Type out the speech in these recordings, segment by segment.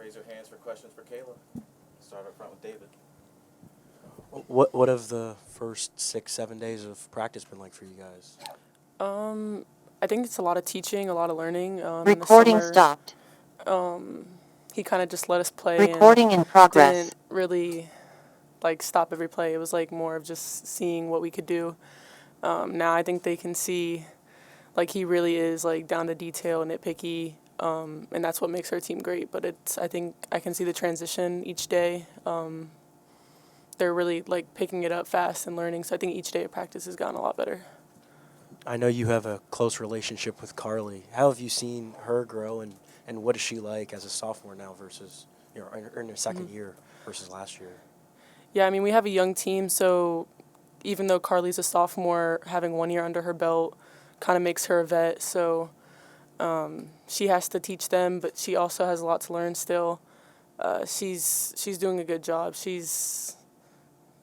raise your hands for questions for Cayla. Start up front with David. What have the first 6-7 days of practice been like for you guys? I think it's a lot of teaching, a lot of learning. Recording in the summer, stopped. he kind of just let us play Recording in and progress. didn't really like stop every play. It was like more of just seeing what we could do. Now I think they can see like he really is like down to detail, nitpicky, and that's what makes our team great. But I think I can see the transition each day. They're really like picking it up fast and learning. So I think each day of practice has gotten a lot better. I know you have a close relationship with Carly. How have you seen her grow, and what is she like as a sophomore now versus in her second year versus last year? Yeah, I mean we have a young team, so even though Carly's a sophomore, having 1 year under her belt kind of makes her a vet. So she has to teach them, but she also has a lot to learn still. She's doing a good job.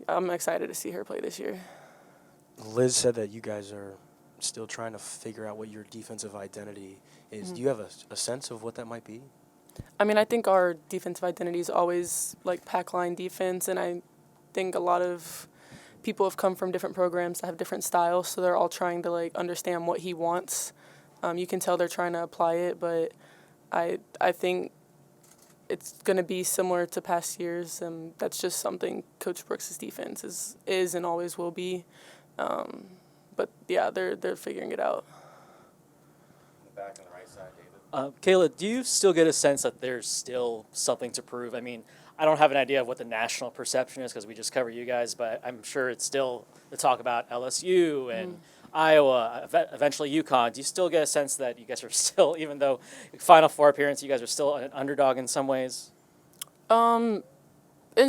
I'm excited to see her play this year. Liz said that you guys are still trying to figure out what your defensive identity is. Do you have a sense of what that might be? I mean, I think our defensive identity is always like pack line defense, and I think a lot of people have come from different programs that have different styles, so they're all trying to like understand what he wants. You can tell they're trying to apply it, but I think it's going to be similar to past years, and that's just something Coach Brooks' defense is and always will be. But yeah, they're figuring it out. In the back on the right side, David. Cayla, do you still get a sense that there's still something to prove? I mean, I don't have an idea of what the national perception is because we just cover you guys, but I'm sure it's still the talk about LSU and Iowa, eventually UConn. Do you still get a sense that you guys are still, even though Final Four appearance, you guys are still an underdog in some ways? In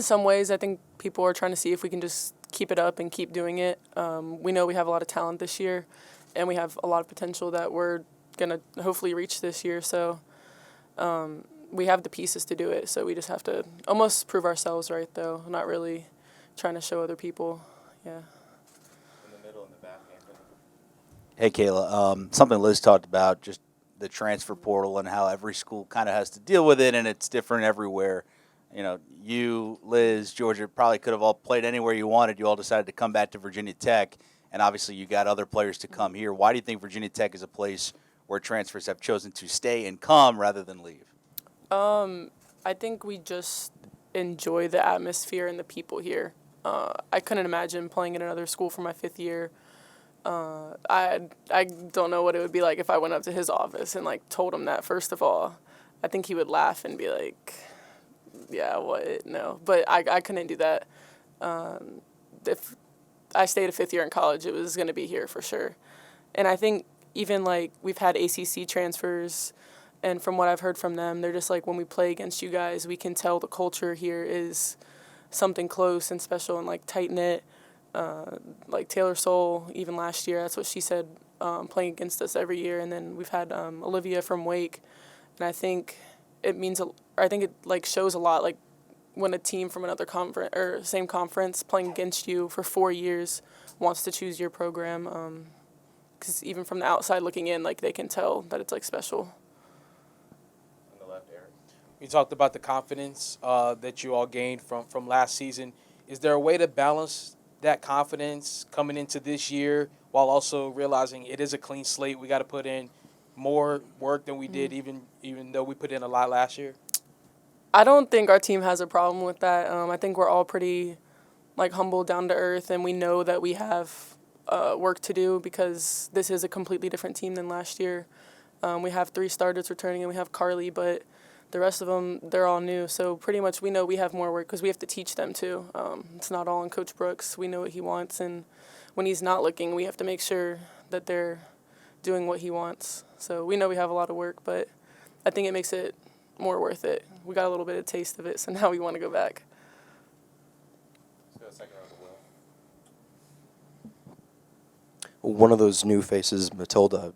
some ways, I think people are trying to see if we can just keep it up and keep doing it. We know we have a lot of talent this year, and we have a lot of potential that we're going to hopefully reach this year. So we have the pieces to do it, so we just have to almost prove ourselves right, though, not really trying to show other people. Yeah. In the middle, in the back, Anthony. Hey, Cayla. Something Liz talked about, just the transfer portal and how every school kind of has to deal with it, and it's different everywhere. You know, you, Liz, Georgia probably could have all played anywhere you wanted. You all decided to come back to Virginia Tech, and obviously you got other players to come here. Why do you think Virginia Tech is a place where transfers have chosen to stay and come rather than leave? I think we just enjoy the atmosphere and the people here. I couldn't imagine playing in another school for my 5th year. I don't know what it would be like if I went up to his office and like told him that. First of all, I think he would laugh and be like, "Yeah, what? No." But I couldn't do that. If I stayed a 5th year in college, it was going to be here for sure. And I think even like we've had ACC transfers, and from what I've heard from them, they're just like, when we play against you guys, we can tell the culture here is something close and special and like tight knit. Like Taylor Soule, even last year, that's what she said, playing against us every year. And then we've had Olivia from Wake, and I think it means, I think it like shows a lot, like when a team from another conference or same conference playing against you for 4 years wants to choose your program. Because even from the outside looking in, like they can tell that it's like special. On the left, Eric. You talked about the confidence that you all gained from last season. Is there a way to balance that confidence coming into this year while also realizing it is a clean slate? We got to put in more work than we did, even though we put in a lot last year. I don't think our team has a problem with that. I think we're all pretty like humble, down to earth, and we know that we have work to do because this is a completely different team than last year. We have 3 starters returning, and we have Carly, but the rest of them, they're all new. So pretty much we know we have more work because we have to teach them too. It's not all on Coach Brooks. We know what he wants, and when he's not looking, we have to make sure that they're doing what he wants. So we know we have a lot of work, but I think it makes it more worth it. We got a little bit of taste of it, so now we want to go back. Let's go second row to Will. One of those new faces, Matilda,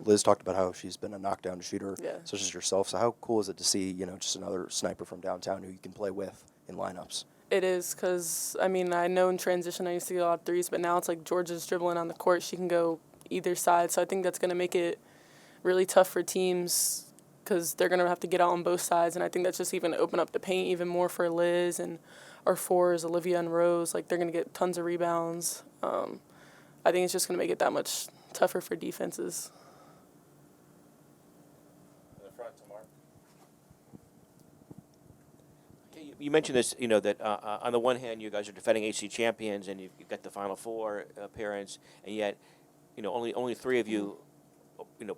Liz talked about how she's been a knockdown shooter, Yeah. such as yourself. So how cool is it to see, just another sniper from downtown who you can play with in lineups? It is because, I mean, I know in transition I used to get a lot of threes, but now it's like Georgia's dribbling on the court. She can go either side, so I think that's going to make it really tough for teams because they're going to have to get out on both sides. And I think that's just even open up the paint even more for Liz and our fours, Olivia and Rose. Like, they're going to get tons of rebounds. I think it's just going to make it that much tougher for defenses. In the front to Mark. You mentioned this, that on the one hand, you guys are defending AC champions, and you've got the Final Four appearance, and yet, only three of you,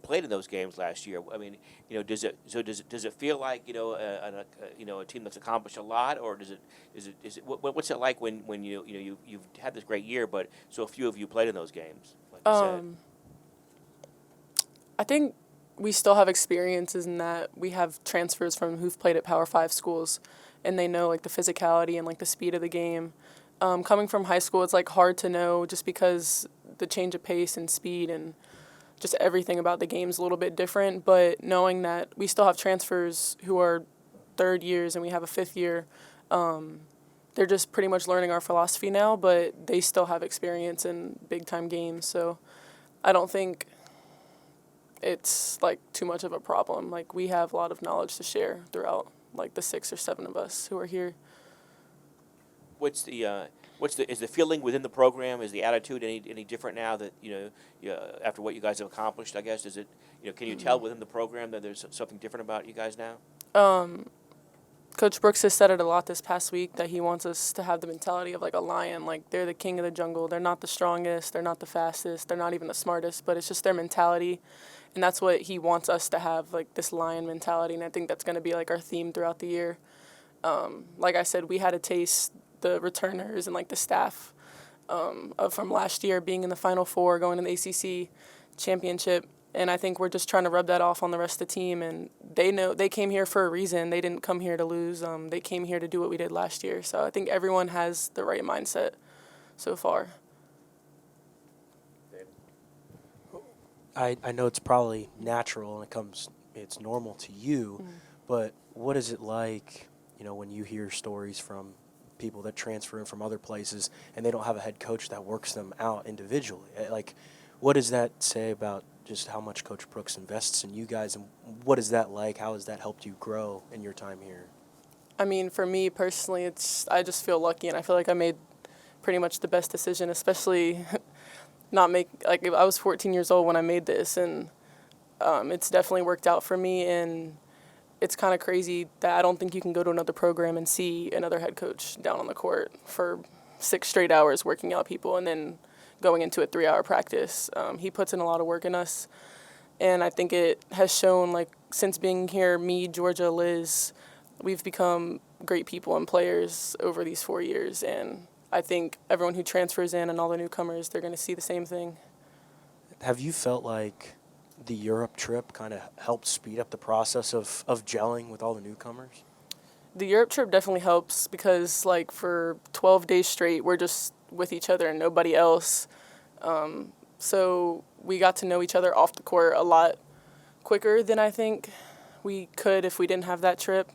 played in those games last year. I mean, does it feel like a team that's accomplished a lot, or what's it like when you've had this great year, but so few of you played in those games? Like you said. I think we still have experiences in that we have transfers from who've played at Power 5 schools, and they know, like, the physicality and, like, the speed of the game. Coming from high school, it's, like, hard to know just because the change of pace and speed and just everything about the game is a little bit different. But knowing that we still have transfers who are third years and we have a fifth year, they're just pretty much learning our philosophy now, but they still have experience in big-time games. So I don't think it's, like, too much of a problem. Like, we have a lot of knowledge to share throughout, like, the 6 or 7 of us who are here. Is the feeling within the program, is the attitude any different now that after what you guys have accomplished? I guess is it can you tell within the program that there's something different about you guys now? Coach Brooks has said it a lot this past week that he wants us to have the mentality of, like, a lion. Like, they're the king of the jungle. They're not the strongest. They're not the fastest. They're not even the smartest. But it's just their mentality, and that's what he wants us to have, like, this lion mentality. And I think that's going to be, like, our theme throughout the year. Like I said, we had a taste, the returners and, like, the staff from last year being in the Final Four, going to the ACC championship. And I think we're just trying to rub that off on the rest of the team. And they know they came here for a reason. They didn't come here to lose. They came here to do what we did last year. So I think everyone has the right mindset so far. I know it's probably natural and it's normal to you, but what is it like, when you hear stories from people that transfer in from other places and they don't have a head coach that works them out individually? Like, what does that say about just how much Coach Brooks invests in you guys, and what is that like? How has that helped you grow in your time here? I mean, for me personally, I just feel lucky, and I feel like I made pretty much the best decision, especially I was 14 years old when I made this, and it's definitely worked out for me. And it's kind of crazy that I don't think you can go to another program and see another head coach down on the court for 6 straight hours working out people and then going into a 3-hour practice. He puts in a lot of work in us, and I think it has shown, like, since being here, me, Georgia, Liz, we've become great people and players over these 4 years, and I think everyone who transfers in and all the newcomers, they're going to see the same thing. Have you felt like the Europe trip kind of helped speed up the process of gelling with all the newcomers? The Europe trip definitely helps because, like, for 12 days straight, we're just with each other and nobody else. So we got to know each other off the court a lot quicker than I think we could if we didn't have that trip.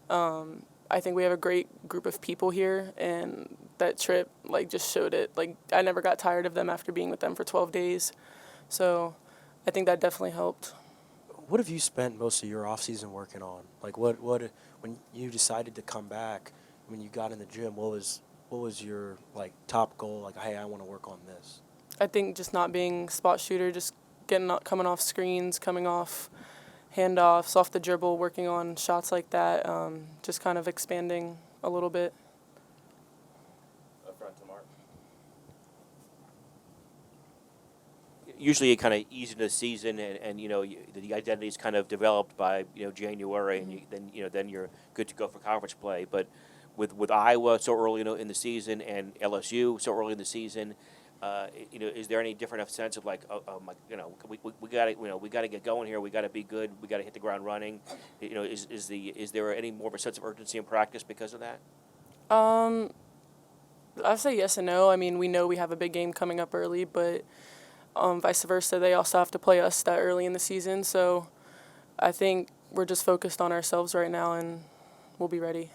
I think we have a great group of people here, and that trip, like, just showed it. Like, I never got tired of them after being with them for 12 days. So I think that definitely helped. What have you spent most of your off season working on? Like, what when you decided to come back, when you got in the gym, what was your, like, top goal? Like, hey, I want to work on this. I think just not being spot shooter, just coming off screens, coming off handoffs, off the dribble, working on shots like that, just kind of expanding a little bit. Up front to Mark. Usually, you kind of ease into the season, and the identity is kind of developed by January, and then you're good to go for conference play. But with Iowa so early in the season and LSU so early in the season, is there any different sense of like, we got to get going here, we got to be good, we got to hit the ground running? Is there any more of a sense of urgency in practice because of that? I say yes and no. I mean, we know we have a big game coming up early, but vice versa, they also have to play us that early in the season. So I think we're just focused on ourselves right now, and we'll be ready.